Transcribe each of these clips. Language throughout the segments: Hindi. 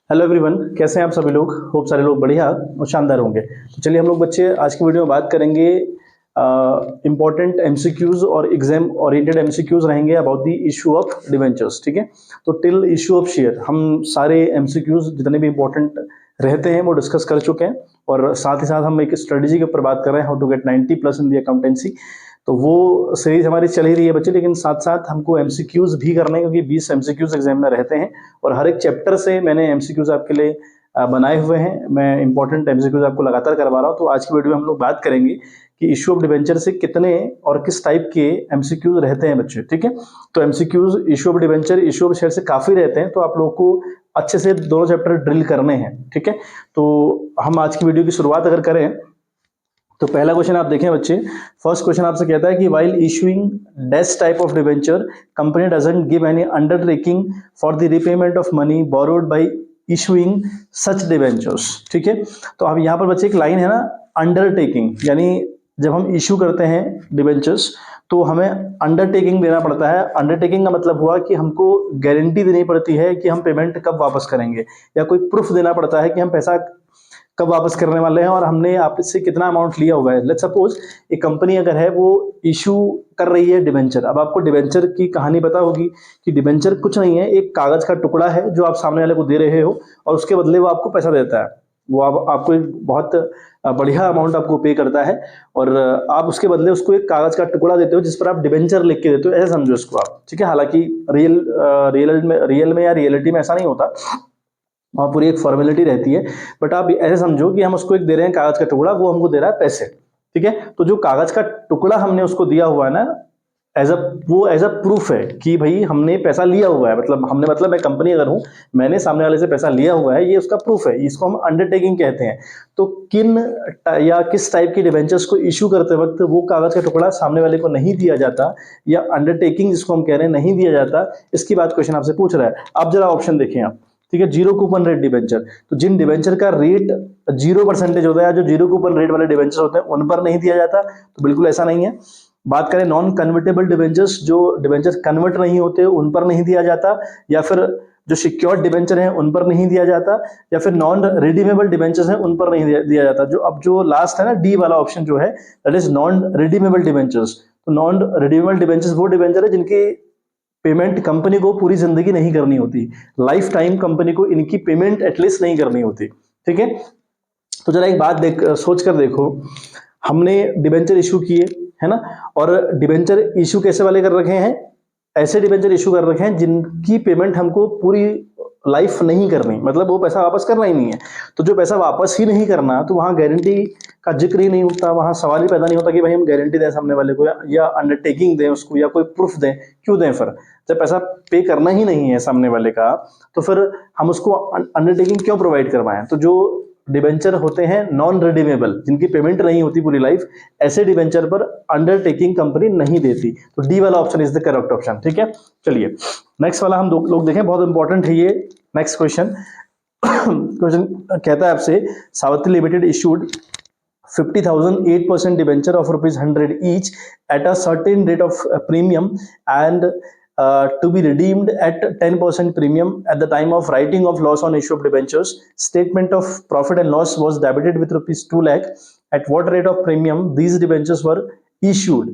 हेलो एवरीवन, कैसे हैं आप सभी लोग। होप सारे लोग बढ़िया और शानदार होंगे। तो चलिए हम लोग बच्चे आज की वीडियो में बात करेंगे इंपॉर्टेंट एमसीक्यूज और एग्जाम ओरिएंटेड एमसीक्यूज रहेंगे about the issue of debentures. ठीक है, तो टिल इशू ऑफ शेयर हम सारे एमसीक्यूज जितने भी इंपॉर्टेंट रहते हैं वो डिस्कस कर चुके हैं, और साथ ही साथ हम एक स्ट्रेटेजी के ऊपर बात कर रहे हैं, how to get 90+ in the accountancy. तो वो सीरीज हमारी चल ही रही है बच्चे, लेकिन साथ साथ हमको एमसीक्यूज भी करने हैं, क्योंकि 20 एमसीक्यूज एग्जाम में रहते हैं और हर एक चैप्टर से मैंने एमसीक्यूज आपके लिए बनाए हुए हैं। मैं इंपॉर्टेंट एमसीक्यूज आपको लगातार करवा रहा हूँ। तो आज की वीडियो में हम लोग बात करेंगे कि इशू ऑफ डिवेंचर से कितने और किस टाइप के एमसीक्यूज रहते हैं बच्चे। ठीक है, तो MCQs issue of debenture, issue of share से काफी रहते हैं, तो आप लोगों को अच्छे से दोनों चैप्टर ड्रिल करने हैं। ठीक है, तो हम आज की वीडियो की शुरुआत अगर करें तो पहला क्वेश्चन आप देखें बच्चे। फर्स्ट क्वेश्चन आपसे कहता है कि while issuing dash type of debenture company doesn't give any undertaking for the repayment of money borrowed by issuing such debentures. ठीक है, तो अब यहाँ पर बच्चे एक लाइन है ना, अंडरटेकिंग, यानी जब हम इशू करते हैं डिवेंचर्स तो हमें अंडरटेकिंग देना पड़ता है। अंडरटेकिंग का मतलब हुआ कि हमको गारंटी देनी पड़ती है कि हम पेमेंट कब वापस करेंगे, या कोई प्रूफ देना पड़ता है कि हम पैसा कब वापस करने वाले हैं और हमने आपसे कितना अमाउंट लिया हुआ है। लेट्स सपोज एक कंपनी अगर है वो इशू कर रही है डिवेंचर। अब आपको डिवेंचर की कहानी पता होगी कि डिवेंचर कुछ नहीं है, एक कागज का टुकड़ा है जो आप सामने वाले को दे रहे हो और उसके बदले वो आपको पैसा देता है। वो आपको एक बहुत बढ़िया अमाउंट आपको पे करता है और आप उसके बदले उसको एक कागज का टुकड़ा देते हो जिस पर आप डिवेंचर लिख के देते हो, ऐसा समझो इसको आप। ठीक है, हालांकि रियल में या रियलिटी में ऐसा नहीं होता, वहाँ पूरी एक फॉर्मेलिटी रहती है, बट आप ऐसे समझो कि हम उसको एक दे रहे हैं कागज का टुकड़ा, वो हमको दे रहा है पैसे। ठीक है, तो जो कागज का टुकड़ा हमने उसको दिया हुआ है ना, एज अ प्रूफ है कि भाई हमने पैसा लिया हुआ है। मतलब मैं कंपनी अगर हूं, मैंने सामने वाले से पैसा लिया हुआ है, ये उसका प्रूफ है, इसको हम अंडरटेकिंग कहते हैं। तो किस टाइप की डिवेंचर्स को इशू करते वक्त वो कागज का टुकड़ा सामने वाले को नहीं दिया जाता, या अंडरटेकिंग जिसको हम कह रहे हैं नहीं दिया जाता, इसकी बात क्वेश्चन आपसे पूछ रहा है। अब जरा ऑप्शन देखें आप। ठीक है, जीरो कूपन रेट डिवेंचर, तो जिन डिवेंचर का रेट 0% होता है, जो जीरो कूपन रेट वाले डिवेंचर होते हैं उन पर नहीं दिया जाता, तो बिल्कुल ऐसा नहीं है। बात करें नॉन कन्वर्टेबल डिवेंचर्स, जो डिवेंचर्स कन्वर्ट नहीं होते उन पर नहीं दिया जाता, या फिर जो सिक्योर्ड डिवेंचर हैं उन पर नहीं दिया जाता, या फिर नॉन रिडीमेबल डिवेंचर्स हैं उन पर नहीं दिया जाता। जो लास्ट है ना, डी वाला ऑप्शन जो है, that is non redeemable debentures. तो नॉन रिडीमेबल डिवेंचर्स वो डिवेंचर है जिनकी पेमेंट कंपनी को पूरी जिंदगी नहीं करनी होती, लाइफ टाइम कंपनी को इनकी पेमेंट एटलीस्ट नहीं करनी होती। ठीक है, तो जरा एक बात सोच कर देखो, हमने डिबेंचर इशू किए है ना, और डिबेंचर इशू कैसे वाले कर रखे हैं, ऐसे डिबेंचर इशू कर रखे हैं जिनकी पेमेंट हमको पूरी लाइफ नहीं करनी, मतलब वो पैसा वापस करना ही नहीं है। तो जो पैसा वापस ही नहीं करना, तो वहां गारंटी का जिक्र ही नहीं उठता, वहां सवाल ही पैदा नहीं होता कि भाई हम गारंटी दें सामने वाले को, या अंडरटेकिंग दें उसको, या कोई प्रूफ दें। क्यों दें फिर, जब पैसा पे करना ही नहीं है सामने वाले का, तो फिर हम उसको अंडरटेकिंग क्यों प्रोवाइड करवाएं। तो जो डिबेंचर होते हैं नॉन रिडीमेबल, जिनकी पेमेंट नहीं होती पूरी लाइफ, ऐसे डिबेंचर पर अंडरटेकिंग कंपनी नहीं देती। तो डी वाला option is the correct option. ठीक है, चलिए नेक्स्ट वाला हम लोग देखें, बहुत इंपॉर्टेंट है ये नेक्स्ट क्वेश्चन। क्वेश्चन कहता है आपसे, Savitri limited issued 50,000 8% debenture of ₹100 each at a certain rate of premium, and to be redeemed at 10% premium at the time of writing of loss on issue of debentures. Statement of profit and loss was debited with ₹2 lakh. At what rate of premium these debentures were issued?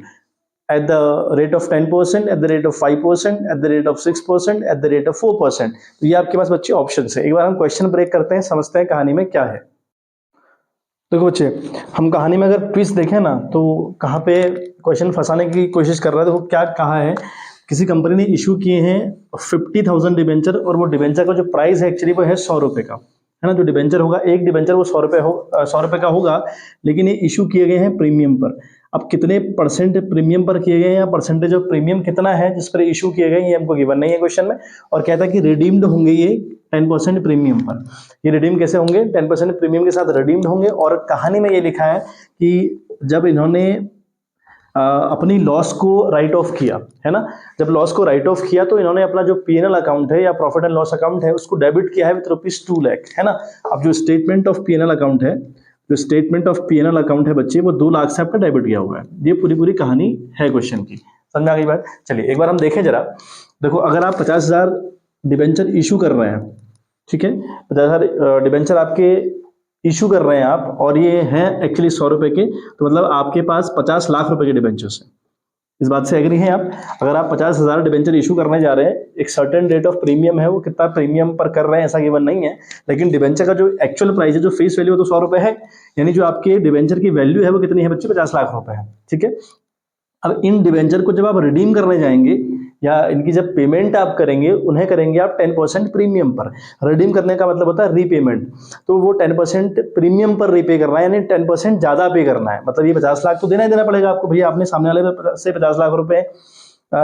At the rate of 10%, at the rate of 5%, at the rate of 6%, at the rate of 4%. तो ये आपके पास बच्चे ऑप्शन है। एक बार हम क्वेश्चन ब्रेक करते हैं, समझते हैं कहानी में क्या है। देखो बच्चे, हम कहानी में अगर ट्विस्ट देखें ना, तो कहाँ पे क्वेश्चन फंसाने की कोशिश कर रहा है। देखो क्या कहा है, किसी कंपनी ने इशू किए हैं 50,000 डिबेंचर, और वो डिबेंचर का जो प्राइस है एक्चुअली वो है 100 रुपये का, है ना। जो डिबेंचर होगा, एक डिबेंचर वो 100 रुपये का होगा, लेकिन ये इशू किए गए हैं प्रीमियम पर। अब कितने परसेंट प्रीमियम पर किए गए हैं, या परसेंटेज ऑफ प्रीमियम कितना है जिस पर इशू किए गए, ये हमको गिवन नहीं है क्वेश्चन में। और कहता है कि रिडीम्ड होंगे ये 10% प्रीमियम पर। ये रिडीम कैसे होंगे, 10% प्रीमियम के साथ रिडीम्ड होंगे। और कहानी में ये लिखा है कि जब इन्होंने अपनी लॉस को राइट ऑफ किया, है ना, जब लॉस को राइट ऑफ किया तो इन्होंने अपना जो पीएनएल अकाउंट है या प्रॉफिट एंड लॉस अकाउंट है उसको डेबिट किया है विद ₹2 लाख, है ना। अब जो स्टेटमेंट ऑफ पीएनएल अकाउंट है, जो स्टेटमेंट ऑफ पीएनएल अकाउंट है बच्चे, वो 2 लाख से आपका डेबिट किया हुआ है। ये पूरी कहानी है क्वेश्चन की, समझ में आ गई बात। चलिए एक बार हम देखें जरा। देखो, अगर आप 50,000 डिबेंचर इशू कर रहे हैं, ठीक है, 50,000 डिबेंचर आपके इशू कर रहे हैं आप, और ये हैं एक्चुअली 100 रुपए के, तो मतलब आपके पास 50 लाख रुपए के डिबेंचर्स हैं। इस बात से एग्री हैं आप? अगर आप 50,000 डिबेंचर इशू करने जा रहे हैं, एक सर्टेन रेट ऑफ प्रीमियम है, वो कितना प्रीमियम पर कर रहे हैं ऐसा गिवन नहीं है, लेकिन डिबेंचर का जो एक्चुअल प्राइस है, जो फेस वैल्यू है, तो 100 रुपए है, यानी जो आपके डिबेंचर की वैल्यू है वो कितनी है बच्चे? 50 लाख रुपए है। ठीक है, अब इन डिबेंचर को जब आप रिडीम करने जाएंगे या इनकी जब पेमेंट आप करेंगे, उन्हें करेंगे आप 10% प्रीमियम पर। रिडीम करने का मतलब होता है रीपेमेंट, तो वो 10% प्रीमियम पर रीपे करना है, यानी 10% ज्यादा पे करना है। मतलब ये 50 लाख तो देना ही देना पड़ेगा आपको, भैया आपने सामने वाले से 50 लाख रुपए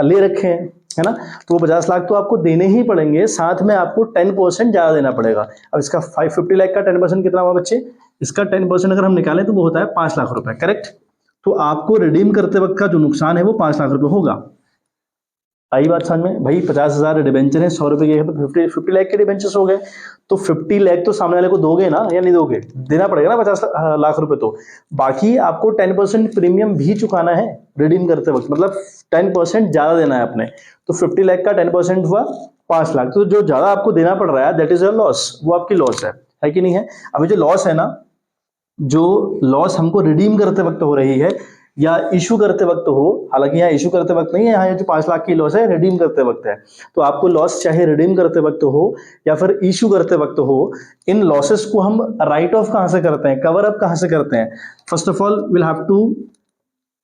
ले रखे हैं, है ना, तो वो 50 लाख तो आपको देने ही पड़ेंगे, साथ में आपको 10% ज्यादा देना पड़ेगा। अब इसका 550 लाख का 10% कितना हुआ बच्चे? इसका 10% अगर हम निकालें तो वो होता है 5 लाख रुपए, करेक्ट। तो आपको रिडीम करते वक्त का जो नुकसान है वो 5 लाख रुपए होगा। आई बात समझ में? भाई 50,000 डिबेंचर है, 100 रुपए के, तो 50 लाख के डिबेंचर्स हो गए, तो 50 लाख तो सामने वाले को दोगे ना, या नहीं दोगे? देना पड़ेगा ना 50 लाख रुपए। तो बाकी आपको 10% प्रीमियम भी चुकाना है रिडीम करते वक्त, मतलब 10% ज्यादा देना है अपने। तो 50 लाख का 10% हुआ 5 लाख, तो जो ज्यादा आपको देना पड़ रहा है दैट इज अ लॉस, वो आपकी लॉस है कि नहीं है? अभी जो लॉस है ना, जो लॉस हमको रिडीम करते वक्त हो रही है या इशू करते वक्त हो, हालांकि यहाँ इशू करते वक्त नहीं है, यहाँ जो 5 लाख की लॉस है रिडीम करते वक्त है। तो आपको लॉस चाहे रिडीम करते वक्त हो या फिर इशू करते वक्त हो, इन लॉसेस को हम राइट ऑफ कहां से करते हैं, कवर अप कहां से करते हैं? First of all will have to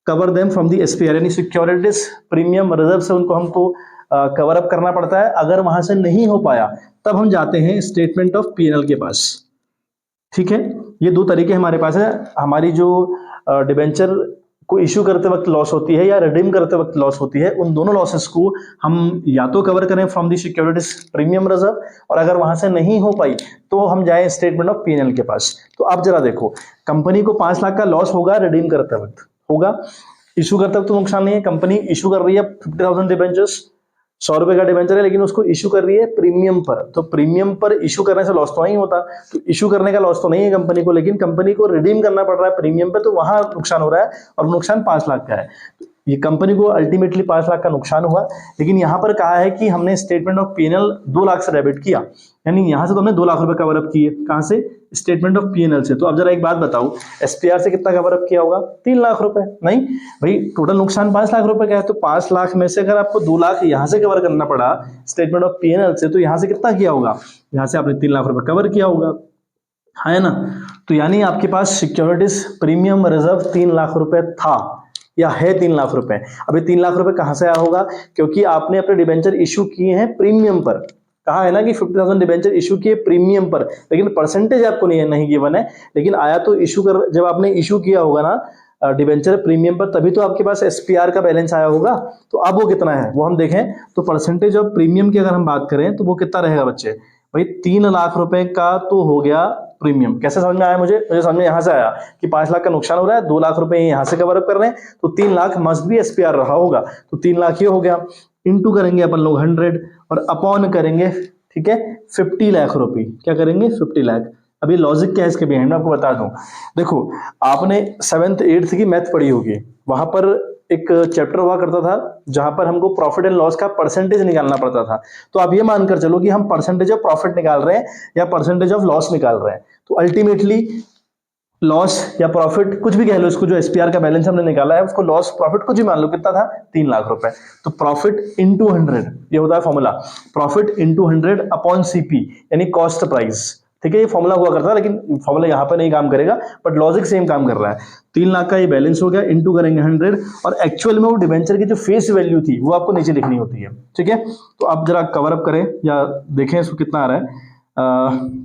cover them from the SPR, यानी सिक्योरिटीज प्रीमियम रिजर्व से उनको हमको कवर अप करना पड़ता है। अगर वहां से नहीं हो पाया तब हम जाते हैं स्टेटमेंट ऑफ पीएनएल के पास। ठीक है, ये दो तरीके हमारे पास है। हमारी जो डिबेंचर को इश्यू करते वक्त लॉस होती है या रिडीम करते वक्त लॉस होती है, उन दोनों लॉसेस को हम या तो कवर करें from the securities premium reserve, और अगर वहां से नहीं हो पाई तो हम जाएं स्टेटमेंट ऑफ पीएनएल के पास। तो आप जरा देखो, कंपनी को 5 लाख का लॉस होगा रिडीम करते वक्त, होगा। इशू करते वक्त तो नुकसान नहीं है, कंपनी इशू कर रही है 50,000 डिबेंचर्स, 100 रुपए का डिबेंचर है, लेकिन उसको इशू कर रही है प्रीमियम पर, तो प्रीमियम पर इशू करने से लॉस तो नहीं होता, तो इशू करने का लॉस तो नहीं है कंपनी को, लेकिन कंपनी को रिडीम करना पड़ रहा है प्रीमियम पे, तो वहां नुकसान हो रहा है, और नुकसान 5 लाख का है। ये कंपनी को अल्टीमेटली 5 लाख का नुकसान हुआ, लेकिन यहां पर कहा है कि हमने स्टेटमेंट ऑफ पीएनएल 2 लाख से डेबिट किया, यानी यहां से तो हमने 2 लाख रुपए कवर अप किए, कहां से? स्टेटमेंट ऑफ पीएनएल से। तो अब जरा एक बात बताओ, एसपीआर से कितना कवर अप किया होगा? 3 लाख रुपए। नहीं भाई, टोटल नुकसान 5 लाख रुपए का है, तो 5 लाख में से अगर आपको 2 लाख यहां से कवर करना पड़ा स्टेटमेंट ऑफ पीएनएल से, तो यहां से कितना किया होगा? यहां से आपने 3 लाख रुपए कवर किया होगा, है ना? तो यानी आपके पास सिक्योरिटीज प्रीमियम रिजर्व 3 लाख रुपए था या है 3 लाख रुपए। अभी 3 लाख रुपए कहां से आया होगा? क्योंकि आपने अपने डिबेंचर इशू किए हैं प्रीमियम पर, कहा है ना कि 50,000 डिबेंचर इशू किए प्रीमियम पर, लेकिन परसेंटेज आपको नहीं गिवन है, लेकिन आया तो इशू कर, जब आपने इशू किया होगा ना डिबेंचर प्रीमियम पर, तभी तो आपके पास एसपीआर का बैलेंस आया होगा। तो अब वो कितना है वो हम देखें, तो परसेंटेज ऑफ प्रीमियम की अगर हम बात करें तो वो कितना रहेगा बच्चे? भाई 3 लाख रुपए का तो हो गया प्रीमियम। कैसे समझ में आया? मुझे समझ में यहां से आया कि 5 लाख का नुकसान हो रहा है, 2 लाख रुपए यहां से कवर अप कर रहे हैं, तो 3 लाख मस्ट भी एसपीआर रहा होगा, तो 3 लाख ये हो गया, इंटू करेंगे अपन लोग 100 और अपॉन करेंगे, ठीक है, 50 लाख रुपए। क्या करेंगे? 50 लाख। अभी लॉजिक क्या है इसके बिहाइंड में आपको बता दूं। देखो, आपने 7th 8th की मैथ पढ़ी होगी, वहां पर एक चैप्टर हुआ करता था जहां पर हमको प्रॉफिट एंड लॉस का परसेंटेज निकालना पड़ता था। तो आप ये मानकर चलो कि हम परसेंटेज ऑफ प्रॉफिट निकाल रहे हैं या परसेंटेज ऑफ लॉस निकाल रहे हैं, तो अल्टीमेटली लॉस या प्रॉफिट कुछ भी कह लो इसको, जो एसपीआर का बैलेंस हमने निकाला है उसको लॉस प्रॉफिट कुछ भी मान लो, कितना था? 3 लाख रुपए। तो प्रॉफिट इंटू 100, ये होता है formula, profit into 100 upon CP, यानी कॉस्ट प्राइस। ठीक है, ये फॉर्मूला हुआ करता है, लेकिन फॉर्मूला यहाँ पर नहीं काम करेगा, बट लॉजिक सेम काम कर रहा है। 3 लाख का ये बैलेंस हो गया, इंटू करेंगे 100, और एक्चुअल में वो डिबेंचर की जो फेस वैल्यू थी वो आपको नीचे लिखनी होती है। ठीक है, तो आप जरा कवर अप करें या देखें इसको कितना आ रहा है।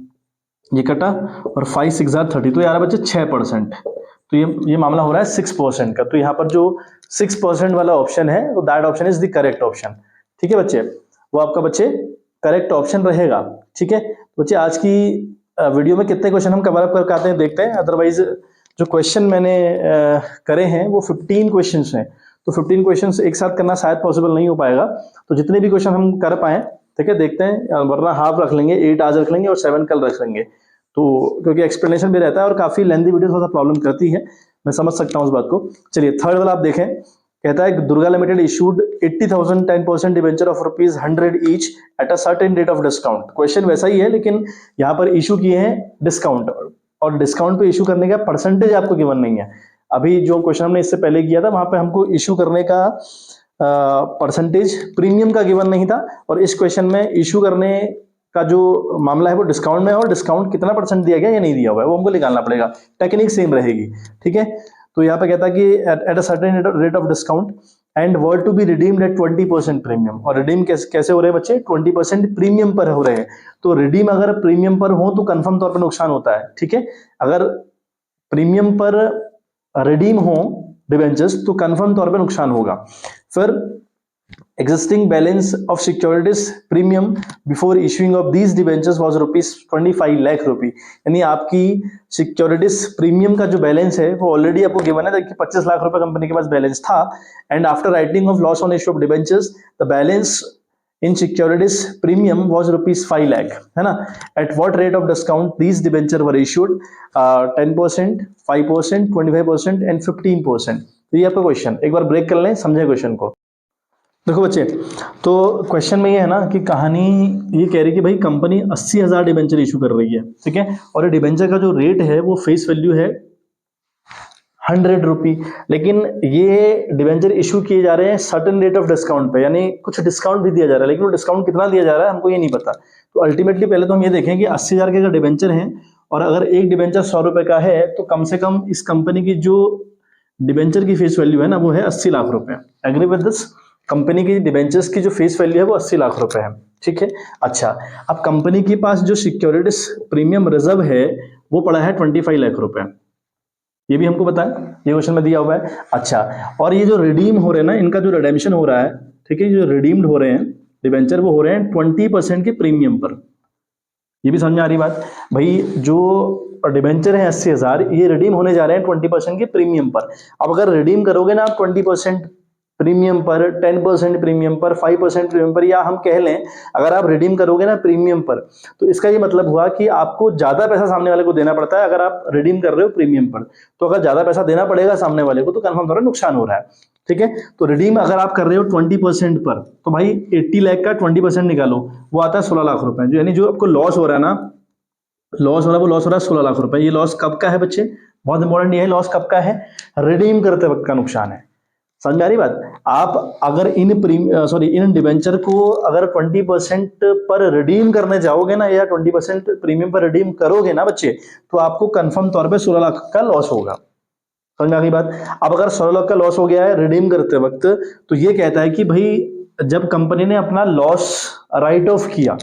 ये कटा और 5 6 30, तो यार बच्चे 6%, तो ये मामला हो रहा है 6% का। तो यहाँ पर जो 6% वाला ऑप्शन है, तो that option is the correct option. ठीक है बच्चे, वो आपका बच्चे करेक्ट ऑप्शन रहेगा। ठीक है बच्चे, आज की वीडियो में कितने क्वेश्चन हम कवर अप कर पाते हैं देखते हैं, अदरवाइज जो क्वेश्चन मैंने करे हैं वो 15 क्वेश्चन हैं, तो 15 क्वेश्चन एक साथ करना शायद पॉसिबल नहीं हो पाएगा, तो जितने भी क्वेश्चन हम कर पाए, ठीक है, देखते हैं, वरना हाफ रख लेंगे, 8 आज रख लेंगे और 7 कल रख लेंगे, तो क्योंकि एक्सप्लेनेशन भी रहता है और काफी लेंथी वीडियो थोड़ा सा प्रॉब्लम करती है, मैं समझ सकता हूँ उस बात को। चलिए थर्ड वाला आप देखें, कहता है Durga limited issued 80,000 10% debenture of ₹100 each eight a certain rate of discount. Question वैसा ही है लेकिन यहाँ पर इशू किए हैं डिस्काउंट, और डिस्काउंट पे इशू करने का परसेंटेज आपको गिवन नहीं है। अभी जो क्वेश्चन हमने इससे पहले किया था वहां पे हमको इशू करने का परसेंटेज प्रीमियम का गिवन नहीं था, और इस क्वेश्चन में इशू करने का जो मामला है वो डिस्काउंट में है, और डिस्काउंट कितना परसेंट दिया गया या नहीं दिया हुआ है वो हमको निकालना पड़ेगा। टेक्निक सेम रहेगी, ठीक है। तो यहाँ पे कहता है कि at a certain rate of discount and were to be redeemed at 20% premium. और रिडीम कैसे हो रहे हैं बच्चे? 20% प्रीमियम पर हो रहे हैं। तो रिडीम अगर प्रीमियम पर हो तो कंफर्म तौर पर नुकसान होता है, ठीक है। अगर प्रीमियम पर रिडीम हो डिबेंचर्स तो कंफर्म तौर पर नुकसान होगा। फिर existing balance of securities premium before issuing of these debentures was ₹25 lakh रुपए। यानी आपकी सिक्योरिटीज प्रीमियम का जो बैलेंस है वो ऑलरेडी आपको गिवन है, देखिए 25 लाख रुपए कंपनी के पास बैलेंस था, and after writing of loss on issue of debentures the balance in securities premium was ₹5 lakh, है ना। At what rate of discount these debenture were issued? 10%, 5%, 25% and 15%। तो ये आपका क्वेश्चन, एक बार ब्रेक कर लें, समझे क्वेश्चन को। देखो बच्चे, तो क्वेश्चन में ये है ना कि कहानी ये कह रही कि भाई कंपनी 80,000 डिबेंचर इशू कर रही है, ठीक है, और ये डिबेंचर का जो रेट है वो फेस वैल्यू है ₹100, लेकिन ये डिबेंचर इशू किए जा रहे हैं सर्टेन रेट ऑफ डिस्काउंट पे, यानी कुछ डिस्काउंट भी दिया जा रहा है, लेकिन वो डिस्काउंट कितना दिया जा रहा है हमको ये नहीं पता। तो अल्टीमेटली पहले तो हम ये देखें कि 80,000 के अगर डिबेंचर हैं और अगर एक डिबेंचर ₹100 का है तो कम से कम इस कंपनी की जो डिबेंचर की फेस वैल्यू है ना वो है 80 लाख रुपए। Agree with this? कंपनी की डिबेंचर्स की जो फेस वैल्यू है वो 80 लाख रुपए है, ठीक है। अच्छा, अब कंपनी के पास जो सिक्योरिटीज प्रीमियम रिजर्व है वो पड़ा है 25 लाख रुपए, ये भी हमको पता है, ये क्वेश्चन में दिया हुआ है। अच्छा, और ये जो रिडीम हो रहे हैं ना, इनका जो रिडेम्पशन हो रहा है, ठीक है, जो रिडीम्ड हो रहे हैं डिबेंचर वो हो रहे हैं 20% के प्रीमियम पर। ये भी समझ में आ रही बात? भाई जो डिबेंचर है 80,000, ये रिडीम होने जा रहे हैं 20% के प्रीमियम पर। अब अगर रिडीम करोगे ना आप 20% प्रीमियम पर, 10% प्रीमियम पर, 5% प्रीमियम पर, या हम कह लें अगर आप रिडीम करोगे ना प्रीमियम पर, तो इसका ये मतलब हुआ कि आपको ज्यादा पैसा सामने वाले को देना पड़ता है अगर आप रिडीम कर रहे हो प्रीमियम पर। तो अगर ज्यादा पैसा देना पड़ेगा सामने वाले को तो कंफर्म तौर पर नुकसान हो रहा है, ठीक है। तो रिडीम अगर आप कर रहे हो 20% पर, तो भाई 80 लाख का 20% निकालो, वो आता है 16 लाख रुपए। जो यानी जो आपको लॉस हो रहा है ना, लॉस हो रहा है वो लॉस हो रहा है 16 लाख रुपए। ये लॉस कब का है बच्चे? बहुत इंपॉर्टेंट, ये है लॉस कब का है? रिडीम करते वक्त का नुकसान है। समझ में आ रही बात? आप अगर इन डिबेंचर को अगर 20% पर रिडीम करने जाओगे ना, या 20% प्रीमियम पर रिडीम करोगे ना बच्चे, तो आपको कंफर्म तौर पे 16 लाख का लॉस होगा। समझ में आ गई बात? अब अगर 16 लाख का लॉस हो गया है रिडीम करते वक्त, तो ये कहता है कि भाई जब कंपनी ने अपना लॉस राइट ऑफ किया,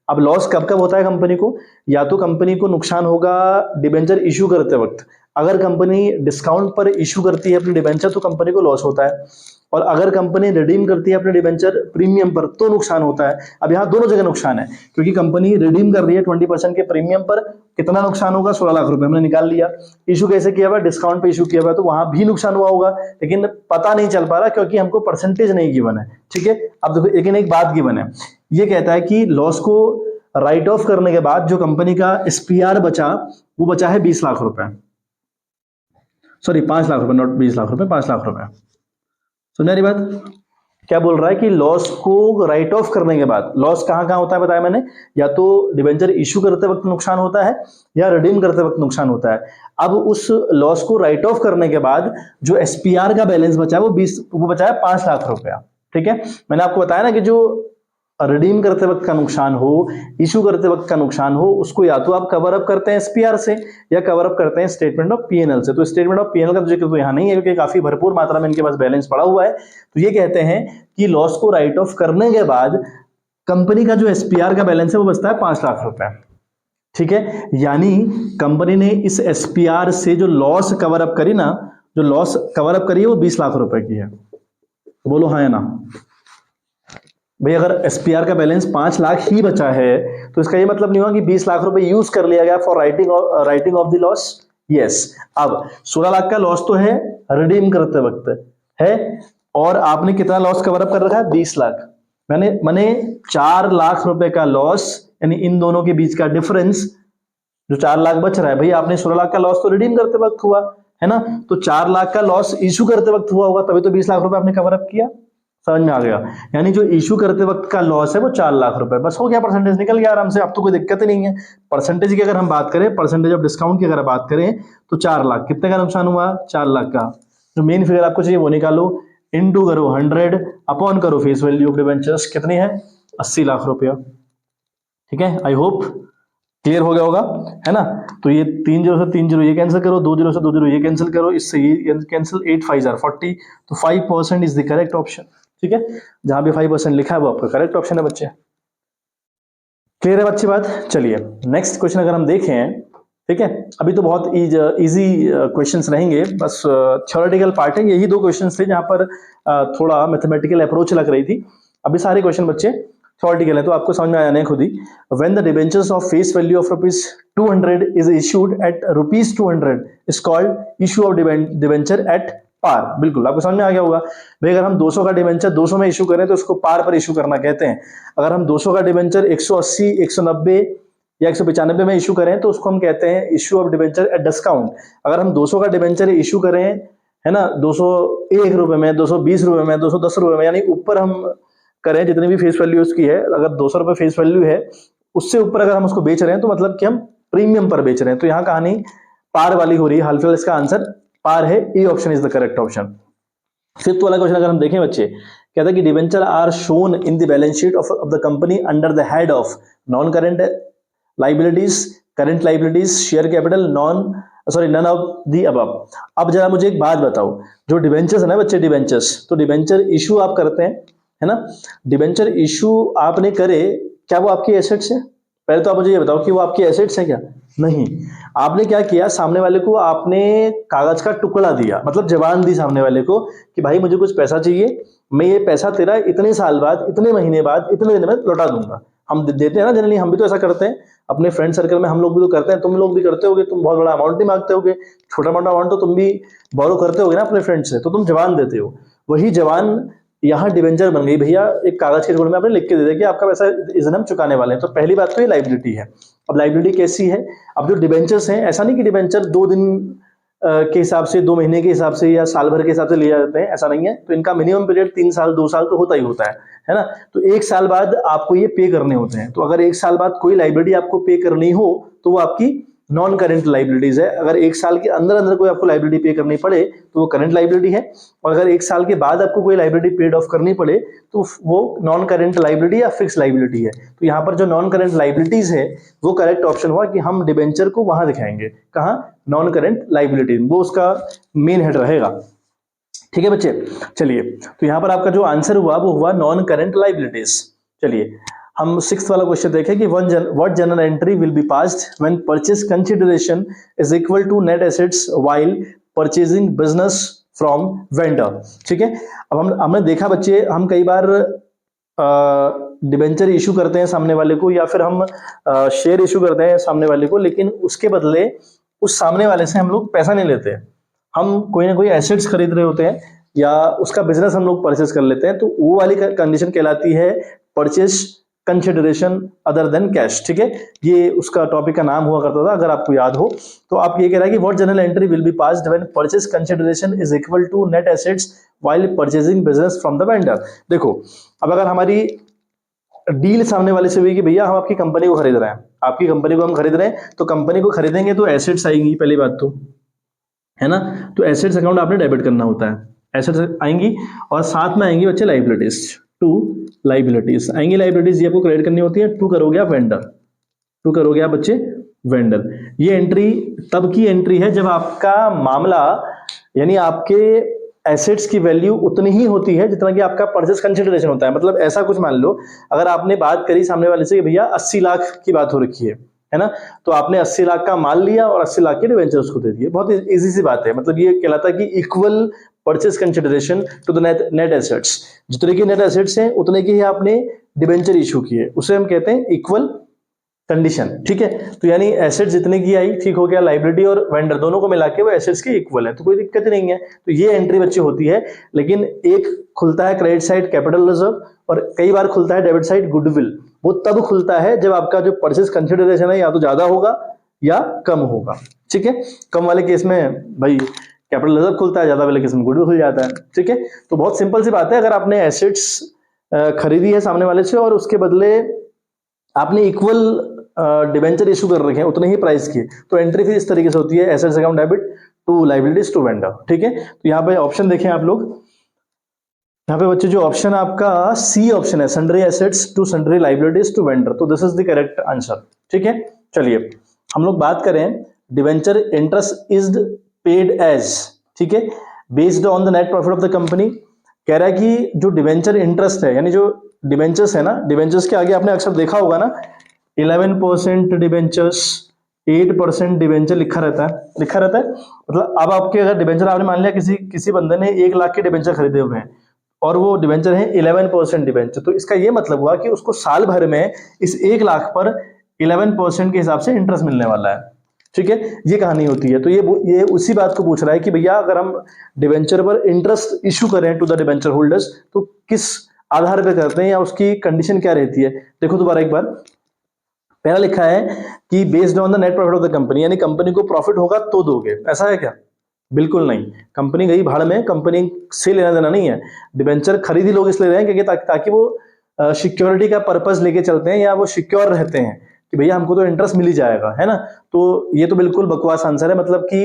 अब लॉस कब कब होता है कंपनी को? या तो कंपनी को नुकसान होगा डिबेंचर इशू करते वक्त, अगर कंपनी डिस्काउंट पर इशू करती है अपने डिबेंचर तो कंपनी को लॉस होता है, और अगर कंपनी रिडीम करती है अपने डिबेंचर प्रीमियम पर तो नुकसान होता है। अब यहाँ दोनों जगह नुकसान है, क्योंकि कंपनी रिडीम कर रही है 20% के प्रीमियम पर, कितना नुकसान होगा? 16 लाख रुपए हमने निकाल लिया। इशू कैसे किया हुआ? डिस्काउंट पे इशू किया हुआ, तो वहां भी नुकसान हुआ होगा, लेकिन पता नहीं चल पा रहा क्योंकि हमको परसेंटेज नहीं गिवन है, ठीक है। अब देखो, लेकिन एक बात गिवन है, ये कहता है कि लॉस को राइट ऑफ करने के बाद जो कंपनी का एसपीआर बचा वो बचा है 20 लाख रुपए, सॉरी 5 लाख रुपए, नॉट 20 लाख रुपए, 5 लाख रुपए। सुन रही बात? क्या बोल रहा है कि लॉस को राइट ऑफ करने के बाद, लॉस कहां कहां होता है बताया मैंने, या तो डिबेंचर इशू करते वक्त नुकसान होता है या रिडीम करते वक्त नुकसान होता है। अब उस लॉस को राइट ऑफ करने के बाद जो एसपीआर का बैलेंस बचा है वो बचा है 5 लाख रुपया, ठीक है। मैंने आपको बताया ना कि जो रिडीम करते वक्त का नुकसान हो, इशू करते वक्त का नुकसान हो, उसको या तो आप कवर अप करते हैं एसपीआर से या कवर अप करते हैं स्टेटमेंट ऑफ पीएनएल से। तो स्टेटमेंट ऑफ पीएनएल का जिक्र तो यहाँ नहीं है क्योंकि काफी भरपूर मात्रा में इनके पास बैलेंस पड़ा हुआ है। तो ये कहते हैं कि लॉस को राइट ऑफ करने के बाद कंपनी का जो एसपीआर का बैलेंस है वो बचता है 5 लाख रुपए, ठीक है। यानी कंपनी ने इस एसपीआर से जो लॉस कवर अप करी ना, जो लॉस कवर अप करी है वो 20 लाख रुपए की है। बोलो हाँ या ना भाई? अगर एसपीआर का बैलेंस 5 लाख ही बचा है तो इसका ये मतलब नहीं हुआ कि 20 लाख रुपए यूज कर लिया गया for writing of the loss. Yes, अब 16 लाख का लॉस तो है रिडीम करते वक्त है, और आपने कितना लॉस कवर अप कर रखा है? 20 लाख। मैंने 4 लाख रुपए का लॉस, यानी इन दोनों के बीच का डिफरेंस जो 4 लाख बच रहा है, भाई आपने 16 लाख का लॉस तो रिडीम करते वक्त हुआ है ना। तो 4 लाख का लॉस इशू करते वक्त हुआ होगा, तभी तो 20 लाख रुपए आपने कवर अप किया। समझ में आ गया। यानी जो इशू करते वक्त का लॉस है वो 4 लाख रुपए, बस हो गया, परसेंटेज निकल गया आराम से, अब तो कोई दिक्कत ही नहीं है। परसेंटेज की अगर हम बात करें, परसेंटेज ऑफ डिस्काउंट की अगर बात करें, तो 4 लाख कितने का नुकसान हुआ, 4 लाख का। जो मेन फिगर आपको चाहिए वो निकालो, इनटू करो 100 अपॉन करो फेस वैल्यू ऑफ डिबेंचर्स, कितनी है, 80 लाख रुपया। ठीक है, आई होप क्लियर हो गया होगा, है ना। तो ये 3 जीरो से 3 जीरो ये कैंसिल करो, 2 जीरो से 2 जीरो ये कैंसिल करो, इससे ये कैंसिल, 8 5 40, तो 5% इज द करेक्ट ऑप्शन। ठीक है, जहां भी 5% लिखा है वो आपका करेक्ट ऑप्शन है बच्चे। क्लियर है अच्छी बात। चलिए नेक्स्ट क्वेश्चन अगर हम देखें, ठीक है, अभी तो बहुत इजी क्वेश्चंस रहेंगे, बस थ्योरेटिकल पार्ट है। यही 2 क्वेश्चंस थे जहां पर थोड़ा मैथमेटिकल अप्रोच लग रही थी। अभी सारे क्वेश्चन बच्चे थ्योरेटिकल है, तो आपको समझ में आ जाना है खुद ही। When the debentures of face value of ₹200 is issued at ₹200 is called issue of debenture at par. बिल्कुल आपको समझ में आ गया होगा भाई। अगर हम 200 का डिबेंचर 200 में इशू करें तो उसको पार पर इशू करना कहते हैं। अगर हम 200 का डिबेंचर 180, 190 या 195 में इशू करें तो उसको हम कहते हैं issue of debenture at discount. अगर हम 200 का डिबेंचर इशू करें, है ना, 201 रुपए में, 220 रुपए में, 210 रुपए में, यानी ऊपर हम करें जितनी भी फेस वैल्यू उसकी है, अगर 200 रुपए फेस वैल्यू है, उससे ऊपर अगर हम उसको बेच रहे हैं तो मतलब कि हम प्रीमियम पर बेच रहे हैं। तो यहाँ कहानी पार वाली हो रही है। हाल इसका आंसर पार है, A option is the correct option. Fifth वाला क्वेश्चन अगर हम देखें बच्चे, कहता है कि debenture are shown in the balance sheet of the company under the head of non current liabilities, current liabilities, share capital, none of the above. अब जरा मुझे एक बात बताओ, जो डिबेंचर्स है ना बच्चे, डिबेंचर्स, तो डिबेंचर इशू आप करते हैं, है ना। डिबेंचर इशू आपने करे, क्या वो आपकी एसेट्स है? पहले तो आप मुझे ये बताओ कि वो आपकी एसेट्स है क्या? नहीं। आपने क्या किया, सामने वाले को आपने कागज का टुकड़ा दिया, मतलब जबान दी सामने वाले को कि भाई मुझे कुछ पैसा चाहिए, मैं ये पैसा तेरा इतने साल बाद, इतने महीने बाद, इतने दिन में लौटा दूंगा। हम देते हैं ना जनरली, हम भी तो ऐसा करते हैं अपने फ्रेंड सर्कल में, हम लोग भी तो करते हैं, तुम लोग भी करते होगे। तुम बहुत बड़ा अमाउंट नहीं मांगते होगे, छोटा मोटा अमाउंट तो तुम भी बोरो करते होगे ना अपने फ्रेंड से, तो तुम जबान देते हो। वही जबान यहाँ डिबेंचर बन गई। भैया एक कागज के टुकड़े में आपने लिख के दे दिया कि आपका पैसा इस दिन हम चुकाने वाले हैं। तो पहली बात तो ये लाइबिलिटी है। अब लाइबिलिटी कैसी है? अब जो डिबेंचर्स हैं, ऐसा नहीं कि डिबेंचर 2 दिन के हिसाब से, 2 महीने के हिसाब से या साल भर के हिसाब से लिए जाते हैं, ऐसा नहीं है। तो इनका मिनिमम पीरियड 3 साल 2 साल तो होता ही होता है ना। तो 1 साल बाद आपको ये पे करने होते हैं। तो अगर 1 साल बाद कोई लाइबिलिटी आपको पे करनी हो तो वो आपकी नॉन करेंट लाइबिलिटीज है। अगर 1 साल के अंदर अंदर कोई आपको लाइबिलिटी पे करनी पड़े तो वो करंट लाइबिलिटी है, और अगर 1 साल के बाद आपको कोई लाइबिलिटी पेड ऑफ करनी पड़े तो वो नॉन करेंट लाइबिलिटी या फिक्स लाइबिलिटी है। तो यहाँ पर जो नॉन करेंट लाइबिलिटीज है वो करेक्ट ऑप्शन हुआ कि हम डिबेंचर को वहां दिखाएंगे, कहाँ, नॉन करेंट लाइबिलिटी, वो उसका मेन हेड रहेगा। ठीक है बच्चे, चलिए तो यहाँ पर आपका जो आंसर हुआ वो हुआ नॉन करेंट लाइबिलिटीज। चलिए हम 6th वाला क्वेश्चन देखें कि what journal entry will be passed when purchase consideration is equal to net assets while purchasing business from vendor. ठीक है, अब हमने देखा बच्चे, हम कई बार डिबेंचर इशू करते हैं सामने वाले को, या फिर हम शेयर इशू करते हैं सामने वाले को, लेकिन उसके बदले उस सामने वाले से हम लोग पैसा नहीं लेते। हम कोई ना कोई एसेट्स खरीद रहे होते हैं या उसका बिजनेस हम लोग परचेज कर लेते हैं, तो वो वाली कंडीशन कहलाती है purchase consideration other than cash. ठीक है, ये उसका टॉपिक का नाम हुआ करता था, अगर आपको याद हो। तो आप ये कह रहा है कि what journal entry will be passed when purchase consideration is equal to net assets while purchasing business from the vendor. देखो, अब अगर हमारी डील सामने वाले से हुई कि भैया हम आपकी कंपनी को खरीद रहे हैं, आपकी कंपनी को हम खरीद रहे हैं, तो कंपनी को खरीदेंगे तो एसेट्स आएंगी, पहली बात तो, है ना। तो एसेट्स अकाउंट आपने डेबिट करना होता है, एसेट्स आएंगी, और साथ में आएंगी बच्चे लाइबिलिटीज, टू लाइबिलिटीज आएंगी। लाइबिलिटीज ये आपको क्रेडिट करनी होती है। टू करोगे आप वेंडर, टू करोगे आप बच्चे वेंडर। ये एंट्री तब की एंट्री है जब आपका मामला, यानी आपके एसेट्स की वैल्यू उतनी ही होती है जितना कि आपका परचेस कंसिडरेशन होता है। मतलब ऐसा कुछ मान लो, अगर आपने बात करी सामने वाले से कि भैया 80 लाख की बात हो रखी है ना, तो आपने 80 लाख का माल लिया और 80 लाख के डिवेंचर्स को दे दिए। बहुत इजी सी बात है। मतलब ये कहलाता है कि equal purchase consideration to the net assets. जितने की नेट एसेट्स हैं उतने की ही आपने डिवेंचर इशू किए, उसे हम कहते हैं इक्वल कंडीशन। ठीक है, तो यानी एसेट जितने की आई, ठीक हो गया, लाइबिलिटी और वेंडर दोनों को मिला के वो एसेट्स के इक्वल है, तो कोई दिक्कत नहीं है। तो ये एंट्री बच्चे होती है। लेकिन एक खुलता है क्रेडिट साइड कैपिटल रिजर्व, और कई बार खुलता है डेबिट साइड गुडविल। वो तब खुलता है जब आपका जो परचेस कंसिडरेशन है या तो ज्यादा होगा या कम होगा। ठीक है, कम वाले केस में भाई कैपिटल रिजर्व खुलता है, ज्यादा वैल्यू केस में गुडविल खुल जाता है। ठीक है, तो बहुत सिंपल सी बात है, अगर आपने एसेट्स खरीदी है सामने वाले से और उसके बदले आपने इक्वल डिबेंचर इशू कर रखे हैं उतने ही प्राइस की, तो एंट्री फिर इस तरीके से होती है, assets account debit to liabilities to vendor. ठीक है, तो यहाँ पे ऑप्शन देखें आप लोग, यहाँ पे बच्चे जो ऑप्शन आपका सी ऑप्शन है, sundry assets to sundry liabilities to vendor, तो this is the correct answer. ठीक है, चलिए हम लोग बात करें debenture interest is paid as, ठीक है, based on the net profit of the company. कह रहा है कि जो डिबेंचर इंटरेस्ट है, यानी जो डिबेंचर्स है ना, डिबेंचर्स के आगे आपने अक्सर देखा होगा ना 11% डिबेंचर्स, 8% डिबेंचर लिखा रहता है। मतलब अब आपके अगर डिबेंचर आपने मान लिया किसी बंदे ने 1 लाख के डिबेंचर खरीदे हुए हैं और वो डिबेंचर है 11% डिबेंचर, तो इसका ये मतलब हुआ कि उसको साल भर में इस 1 लाख पर 11% के हिसाब से इंटरेस्ट मिलने वाला है। ठीक है, ये कहानी होती है। तो ये उसी बात को पूछ रहा है कि भैया अगर हम डिबेंचर पर इंटरेस्ट इशू करें टू द डिबेंचर होल्डर्स तो किस आधार पे करते हैं या उसकी कंडीशन क्या रहती है। देखो दोबारा एक बार, पहला लिखा है कि based on the net profit of the company, यानी कंपनी को प्रॉफिट होगा तो दोगे, ऐसा है क्या? बिल्कुल नहीं। कंपनी गई भाड़ में, कंपनी से लेना देना नहीं है। डिबेंचर खरीदी लोग इसलिए रहे हैं क्योंकि ताकि वो सिक्योरिटी का पर्पस लेके चलते हैं या वो सिक्योर रहते हैं कि भैया हमको तो इंटरेस्ट मिल ही जाएगा, है ना। तो ये तो बिल्कुल बकवास आंसर है, मतलब कि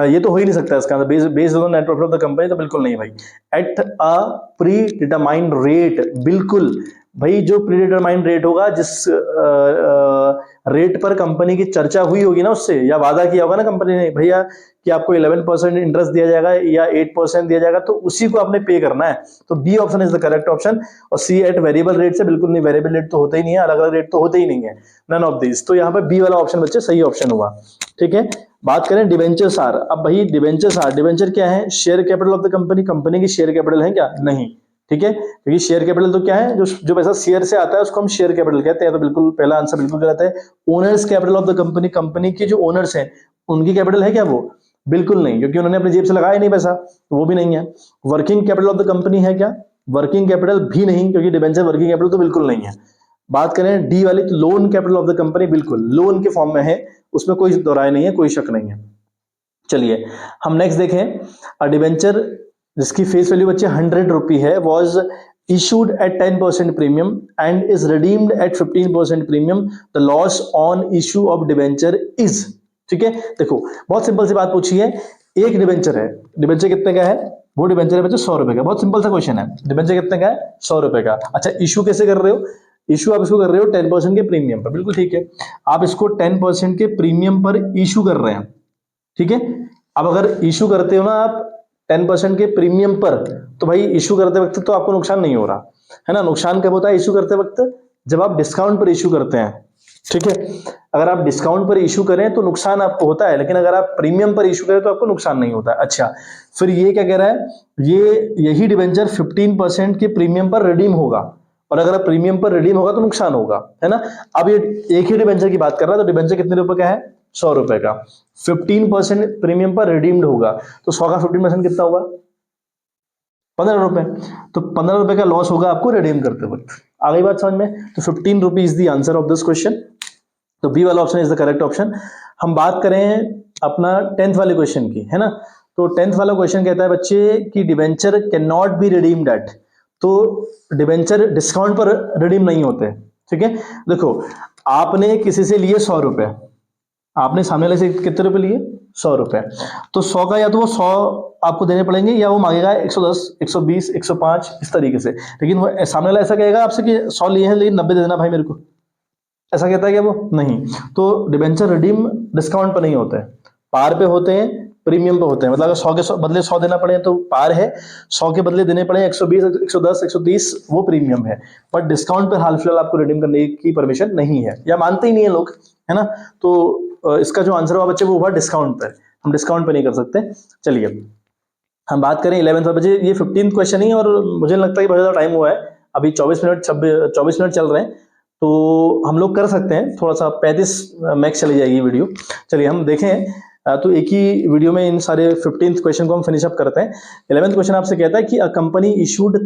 ये तो हो ही नहीं सकता इसका answer. Based on net profit of the company तो बिल्कुल नहीं भाई। At a pre determined rate, बिल्कुल भाई, जो प्री डिटरमाइंड रेट होगा, जिस रेट पर कंपनी की चर्चा हुई होगी ना उससे, या वादा किया होगा ना कंपनी ने भैया कि आपको 11% इंटरेस्ट दिया जाएगा या 8% दिया जाएगा, तो उसी को आपने पे करना है। तो B option is the correct option. और सी एट वेरिएबल रेट से बिल्कुल नहीं, वेरिएबल रेट तो होता ही नहीं है, अलग अलग रेट तो होते ही नहीं है, नन ऑफ दिस। तो यहाँ पे बी वाला ऑप्शन बच्चे सही ऑप्शन हुआ। ठीक है, बात करें डिबेंचर्स आर। अब भाई डिबेंचर्स आर, डिबेंचर क्या है? Share capital of the company, company की शेयर कैपिटल है क्या? नहीं। ठीक है, क्योंकि शेयर कैपिटल तो क्या है, जो पैसा शेयर से आता है उसको हम शेयर कैपिटल कहते हैं। तो बिल्कुल पहला आंसर बिल्कुल गलत है। Owners capital of the company, company के जो ओनर्स हैं उनकी कैपिटल है क्या वो? बिल्कुल नहीं, क्योंकि उन्होंने अपनी जेब से लगाया नहीं पैसा, तो वो भी नहीं है। Working capital of the company है क्या? वर्किंग कैपिटल भी नहीं, क्योंकि डिबेंचर वर्किंग कैपिटल तो बिल्कुल नहीं है। बात करें डी वाली, तो loan capital of the company, बिल्कुल लोन के फॉर्म में है, उसमें कोई दो राय नहीं है, कोई शक नहीं है। चलिए हम नेक्स्ट देखें। अ डिबेंचर जिसकी फेस वैल्यू बच्चे 100 रुपी है, was issued at 10% premium and is redeemed at 15% premium, the loss on issue of debenture is। ठीक है, देखो बहुत सिंपल सी बात पूछी है। एक डिबेंचर है, डिबेंचर कितने का है? वो डिबेंचर है बच्चे 100 रुपए का। बहुत सिंपल सा क्वेश्चन है, डिबेंचर कितने का है? 100 रुपए का। अच्छा, इशू कैसे कर रहे हो? इशू आप इसको कर रहे हो 10% के प्रीमियम पर, बिल्कुल ठीक है। आप इसको 10% के प्रीमियम पर इशू कर रहे हैं, ठीक है। अब अगर इशू करते हो ना आप 10% के प्रीमियम पर, तो भाई इशू करते वक्त तो आपको नुकसान नहीं हो रहा है ना। नुकसान कब होता है इशू करते वक्त? जब आप डिस्काउंट पर इशू करते हैं, ठीक है। अगर आप डिस्काउंट पर इशू करें तो नुकसान आपको होता है, लेकिन अगर आप प्रीमियम पर इशू करें तो आपको नुकसान नहीं होता है। अच्छा, फिर ये क्या कह रहा है? यही डिबेंचर 15% के प्रीमियम पर रिडीम होगा, और अगर आप प्रीमियम पर रिडीम होगा तो नुकसान होगा, है ना। अब ये एक ही डिबेंचर की बात कर रहा है, तो डिबेंचर कितने रुपए का है? 100 रुपए का। 15% प्रीमियम पर रिडीम्ड होगा, तो 100 का 15% कितना होगा? 15 रुपए। तो 15 रुपए का लॉस होगा आपको रिडीम करते वक्त। आ गई बात समझ में? तो 15 रुपी is the answer of this question. तो बी वाला option is the correct option. हम बात करें अपना 10th वाले क्वेश्चन की, है ना। तो 10th वाला क्वेश्चन कहता है बच्चे कि debenture can not be redeemed eight. तो डिबेंचर डिस्काउंट पर रिडीम नहीं होते, ठीक है। देखो आपने किसी से लिए 100 रुपए, आपने सामने वाले से कितने रुपए लिए? 100 रुपए। तो 100 का या तो वो 100 आपको देने पड़ेंगे, या वो मांगेगा 110, 120, 105 इस तरीके से। लेकिन वो सामने वाला ऐसा कहेगा आपसे कि 100 लिए हैं लेकिन 90 दे देना भाई मेरे को, ऐसा कहता है क्या वो? नहीं। तो डिबेंचर रिडीम डिस्काउंट पर नहीं होते हैं, पार पे होते हैं, प्रीमियम पे होते हैं। मतलब अगर 100 के बदले 100 देना पड़े तो पार है, 100 के बदले देने पड़े 120, 110, 130 वो प्रीमियम है। बट डिस्काउंट पर हाल फिलहाल आपको रिडीम करने की परमिशन नहीं है, या मानते ही नहीं है लोग, है ना। तो इसका जो आंसर हुआ बच्चे वो हुआ डिस्काउंट पर। हम डिस्काउंट पर नहीं कर सकते। चलिए हम बात करें 11th बच्चे, ये 15th क्वेश्चन ही, और मुझे लगता है कि बहुत ज़्यादा टाइम हुआ है, अभी 24 मिनट चल रहे हैं, तो हम लोग कर सकते हैं थोड़ा सा 35 मैक्स चली जाएगी वीडियो। चलिए हम देखें, तो एक ही वीडियो में इन सारे 15th क्वेश्चन को हम फिनिश अप करते हैं। 11th क्वेश्चन आपसे कहता है कि a company issued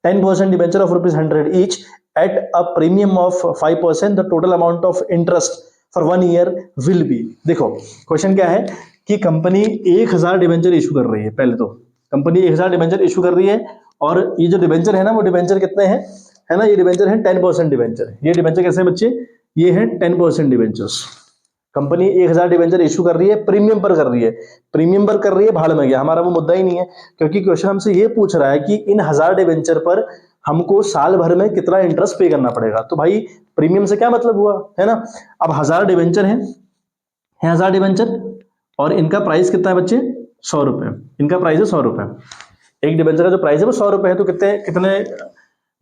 10% debenture of ₹100 each eight a premium of 5%, the total amount of interest for 1 year will be. देखो क्वेश्चन क्या है कि कंपनी 1000 डिबेंचर इशू कर रही है। पहले तो कंपनी 1000 डिबेंचर इशू कर रही है और ये जो डिबेंचर है ना, वो डिबेंचर कितने हैं, है ना, ये डिबेंचर है 10% डिबेंचर। ये डिबेंचर कैसे हैं बच्चे, ये है 10% डिबेंचर्स। कंपनी 1000 डिबेंचर इशू कर रही है, प्रीमियम पर कर रही है, प्रीमियम पर कर रही है, भाड़ में गया, हमारा वो मुद्दा ही नहीं है, क्योंकि क्वेश्चन हमसे ये पूछ रहा है कि इन 1000 डिबेंचर पर हमको साल भर में कितना इंटरेस्ट पे करना पड़ेगा। तो भाई प्रीमियम से क्या मतलब हुआ, है ना। अब 1000 डिबेंचर है 1000 डिबेंचर और इनका प्राइस कितना है बच्चे, 100 रुपए। इनका प्राइस है 100 रुपए, एक डिबेंचर का जो प्राइस है वो 100 रुपए है। तो कितने कितने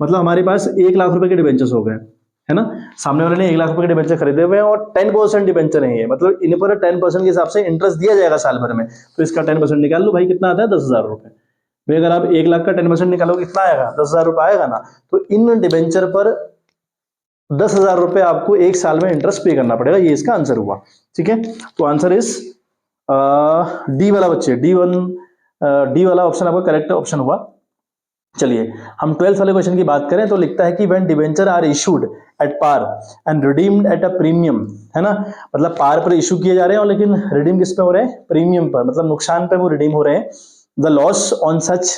मतलब हमारे पास 1 लाख रुपए के डिबेंचर्स हो गए, है ना। सामने वाले ने 1 लाख रुपए के डिबेंचर खरीदे हुए हैं और 10% डिबेंचर है ये, मतलब इन पर 10% के हिसाब से इंटरेस्ट दिया जाएगा साल भर में। तो इसका 10% निकाल लो भाई, कितना आता है, 10,000 रुपए। भाई अगर आप 1 लाख का 10% निकालोगे कितना आएगा, 10,000 रुपए आएगा ना। तो इन डिबेंचर पर 10,000 रुपए आपको एक साल में इंटरेस्ट पे करना पड़ेगा, ये इसका आंसर हुआ। ठीक है, तो आंसर इज डी वाला बच्चे, डी वाला ऑप्शन आपका करेक्ट ऑप्शन हुआ। चलिए हम 12th वाले क्वेश्चन की बात करें तो लिखता है कि when debenture are issued at par and redeemed at a premium, है ना, मतलब पार पर इशू किए जा रहे हैं और लेकिन रिडीम किस पे हो रहे हैं, प्रीमियम पर, मतलब नुकसान पे वो रिडीम हो रहे हैं। The loss on such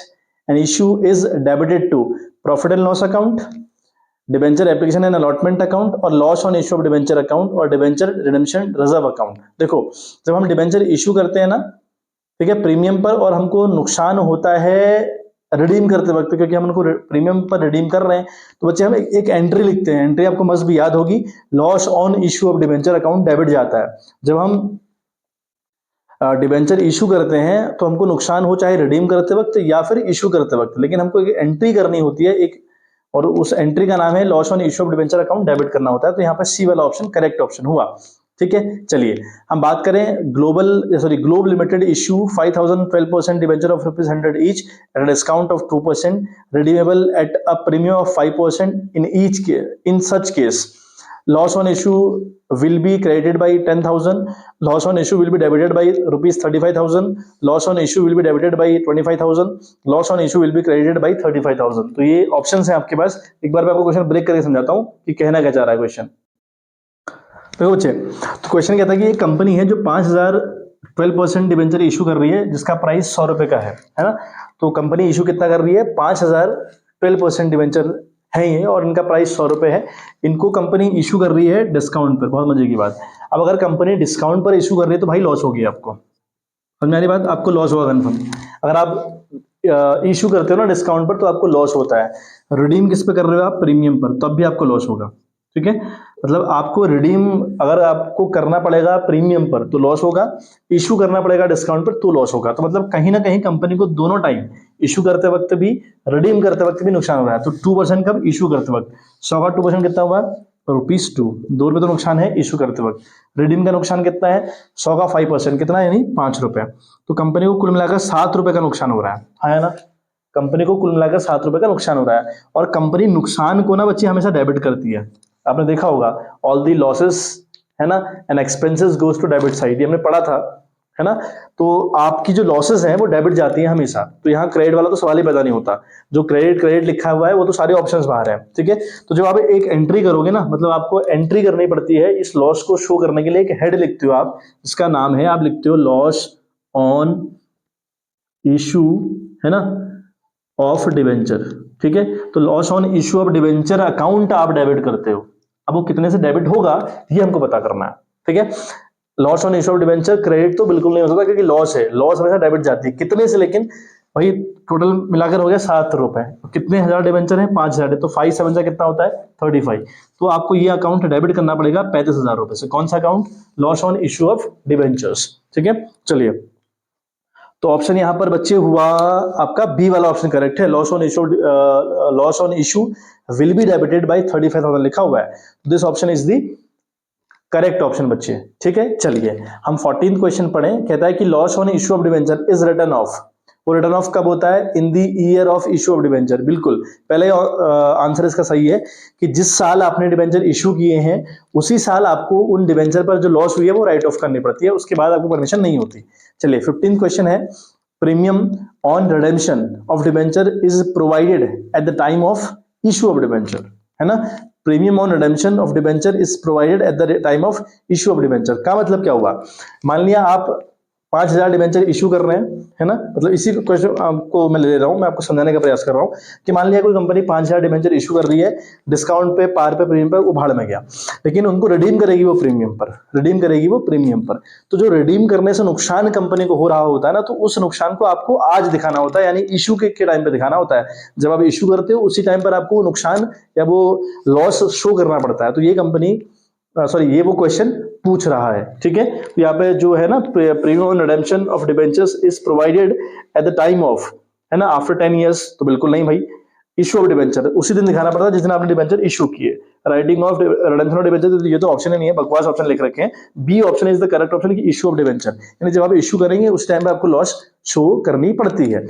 an issue is debited to profit and loss account, debenture application and allotment account और loss on issue of debenture account और डिबेंचर रिडेम्पशन रिजर्व अकाउंट। देखो जब हम डिबेंचर इशू करते हैं ना, ठीक है, प्रीमियम पर, और हमको नुकसान होता है रिडीम करते वक्त, क्योंकि हम उनको प्रीमियम पर रिडीम कर रहे हैं, तो बच्चे हम एक एंट्री लिखते हैं। एंट्री आपको मस्ट भी याद होगी, loss on issue of debenture account debit जाता है। जब हम डिबेंचर इशू करते हैं तो हमको नुकसान हो चाहे रिडीम करते वक्त या फिर इशू करते वक्त, लेकिन हमको एक एंट्री करनी होती है एक, और उस एंट्री का नाम है loss on issue of debenture account debit करना होता है। तो यहाँ पर सी वाला ऑप्शन करेक्ट ऑप्शन हुआ। ठीक है, चलिए हम बात करें globe limited issue 5000 12% debenture of ₹100 each at discount of 2% redeemable eight a premium of 5% in such case loss on issue will be credited by 10,000, loss on issue will be debited by rupees 35,000, loss on issue will be debited by 25,000, loss on issue will be credited by 35,000। तो ये ऑप्शंस हैं आपके पास। एक बार मैं आपको क्वेश्चन ब्रेक करके समझाता हूँ कि कहना क्या चाह रहा है क्वेश्चन। देखो बच्चे, तो क्वेश्चन कहता है कि एक कंपनी है जो 5,000 12% डिबेंचर इशू कर रही है जिसका प्राइस 100 रुपए का है ना। तो कंपनी इशू कितना कर रही है, 5,000 12% डिबेंचर है ये और इनका प्राइस 100 रुपए है। इनको कंपनी इशू कर रही है डिस्काउंट पर। बहुत मजे की बात, अब अगर कंपनी डिस्काउंट पर इशू कर रही है तो भाई लॉस होगी आपको, समझ में आ रही बात, आपको लॉस होगा कन्फर्म। अगर आप इशू करते हो ना डिस्काउंट पर तो आपको लॉस होता है। रिडीम किस पे कर रहे हो आप, प्रीमियम पर, तब भी आपको लॉस होगा। ठीक है, मतलब आपको रिडीम अगर आपको करना पड़ेगा प्रीमियम पर तो लॉस होगा, इशू करना पड़ेगा डिस्काउंट पर तो लॉस होगा। तो मतलब कहीं ना कहीं कंपनी को दोनों टाइम, इशू करते वक्त भी रिडीम करते वक्त भी नुकसान हो रहा है। तो 2% कब, इशू करते वक्त। 100 का 2% कितना हुआ, ₹2, 2 रुपए तो नुकसान है इशू करते वक्त। रिडीम का नुकसान कितना है, 100 का 5% कितना है, यानी 5 रुपए। तो कंपनी को कुल मिलाकर 7 रुपए का नुकसान हो रहा है ना। कंपनी को कुल मिलाकर 7 रुपए का नुकसान हो रहा है और कंपनी नुकसान को ना बच्चे हमेशा डेबिट करती है। आपने देखा होगा ऑल दी लॉसेस, है ना, and expenses goes to debit side, ये हमने पढ़ा था, है ना। तो आपकी जो लॉसेस हैं वो डेबिट जाती हैं हमेशा। तो यहाँ क्रेडिट वाला तो सवाल ही पैदा नहीं होता, जो क्रेडिट लिखा हुआ है वो तो सारे ऑप्शंस बाहर है। ठीक है, तो जब आप एक एंट्री करोगे ना, मतलब आपको एंट्री करनी पड़ती है इस लॉस को शो करने के लिए, एक हेड लिखते हो आप, इसका नाम है, आप लिखते हो लॉस ऑन इशू, है ना, ऑफ डिवेंचर। ठीक है, तो loss on issue of debenture account आप डेबिट करते हो। अब वो कितने से डेबिट होगा ये हमको पता करना है। ठीक है, loss on issue of debenture credit तो बिल्कुल नहीं हो सकता क्योंकि लॉस है, लॉस हमेशा डेबिट जाती है। कितने से, लेकिन वही टोटल मिलाकर हो गया 7 रुपए। कितने हजार डिवेंचर है, 5,000 है, तो 5 7 जा कितना होता है, 35। तो आपको ये अकाउंट डेबिट करना पड़ेगा 35,000 रुपए से। कौन सा account, loss on issue of debentures. ठीक है, चलिए तो ऑप्शन यहां पर बच्चे हुआ आपका बी वाला ऑप्शन करेक्ट है। Loss on issue will be debited bye 35,000 लिखा हुआ है, this option is the correct option बच्चे। ठीक है, चलिए हम 14th क्वेश्चन पढ़ें। कहता है कि loss on issue of debenture is return of, वो रिटर्न ऑफ कब होता है, in the year of issue of debenture. बिल्कुल पहले आंसर इसका सही है कि जिस साल आपने डिवेंचर इशू किए हैं उसी साल आपको उन डिवेंचर पर जो लॉस हुई है वो राइट ऑफ करनी पड़ती है, उसके बाद आपको परमिशन नहीं होती। चलिए 15th क्वेश्चन है, premium on redemption of debenture is provided at the time of issue of debenture, है ना। Premium on redemption of debenture is provided at the time of issue of debenture का मतलब क्या हुआ, मान लिया आप 5,000 डिबेंचर इशू कर रहे हैं, है ना, मतलब इसी क्वेश्चन आपको मैं ले रहा हूं, मैं आपको समझाने का प्रयास कर रहा हूं कि मान लिया कोई कंपनी 5,000 डिबेंचर इशू कर रही है, डिस्काउंट पे, पार पे, प्रीमियम पे, वो भाड़ में गया, लेकिन उनको रिडीम करेगी वो प्रीमियम पर, रिडीम करेगी वो प्रीमियम पर। तो जो रिडीम करने से नुकसान कंपनी को हो रहा होता है ना, तो उस नुकसान को आपको आज दिखाना होता है, यानी इशू के टाइम पे दिखाना होता है। जब आप इशू करते हो उसी टाइम पर आपको नुकसान या वो लॉस शो करना पड़ता है। तो ये कंपनी सॉरी ये वो क्वेश्चन पूछ रहा है, ठीक है। तो यहाँ पे जो है ना, premium on redemption of debentures is provided at the time of, है ना, आफ्टर 10 ईयर्स, तो बिल्कुल नहीं भाई। इशू ऑफ डिबेंचर उसी दिन दिखाना पड़ता है जिस दिन आपने डिबेंचर इशू किए। Writing of redemption of debenture, ये तो ऑप्शन ही नहीं है, बकवास ऑप्शन लिख रखे हैं। B option is the correct option की इशू ऑफ डिबेंचर, यानी जब आप इशू करेंगे उस टाइम पे आपको लॉस शो करनी पड़ती है,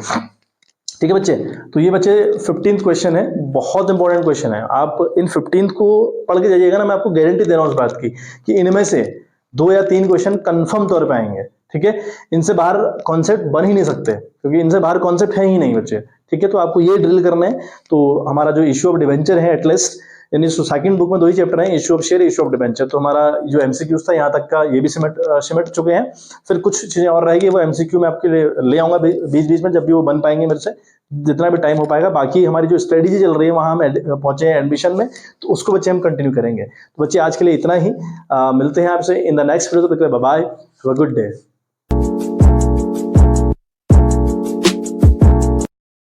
ठीक है बच्चे। तो ये बच्चे 15th क्वेश्चन है, बहुत इंपॉर्टेंट क्वेश्चन है। आप इन 15th को पढ़ के जाइएगा ना, मैं आपको गारंटी दे रहा हूं इस बात की कि इनमें से 2 या 3 क्वेश्चन कंफर्म तौर पे आएंगे, ठीक है। इनसे बाहर कॉन्सेप्ट बन ही नहीं सकते, क्योंकि इनसे बाहर कॉन्सेप्ट है ही नहीं बच्चे, ठीक है। तो आपको ये ड्रिल करना है। तो हमारा जो इश्यू ऑफ डिवेंचर है एटलीस्ट, यानी सेकंड बुक में 2 ही चैप्टर हैं, issue of share, issue of debenture. तो हमारा जो एमसीक्यूज था यहाँ तक का ये भी सिमट चुके हैं। फिर कुछ चीजें और रहेगी, वो एमसीक्यू में आपके लिए ले आऊंगा बीच बीच में, जब भी वो बन पाएंगे मेरे से, जितना भी टाइम हो पाएगा। बाकी हमारी जो स्ट्रेटेजी चल रही है वहां हम पहुंचे हैं एडमिशन में, तो उसको बच्चे हम कंटिन्यू करेंगे। तो बच्चे आज के लिए इतना ही, मिलते हैं आपसे इन द नेक्स्ट वीडियो। तो bye bye, have a good day.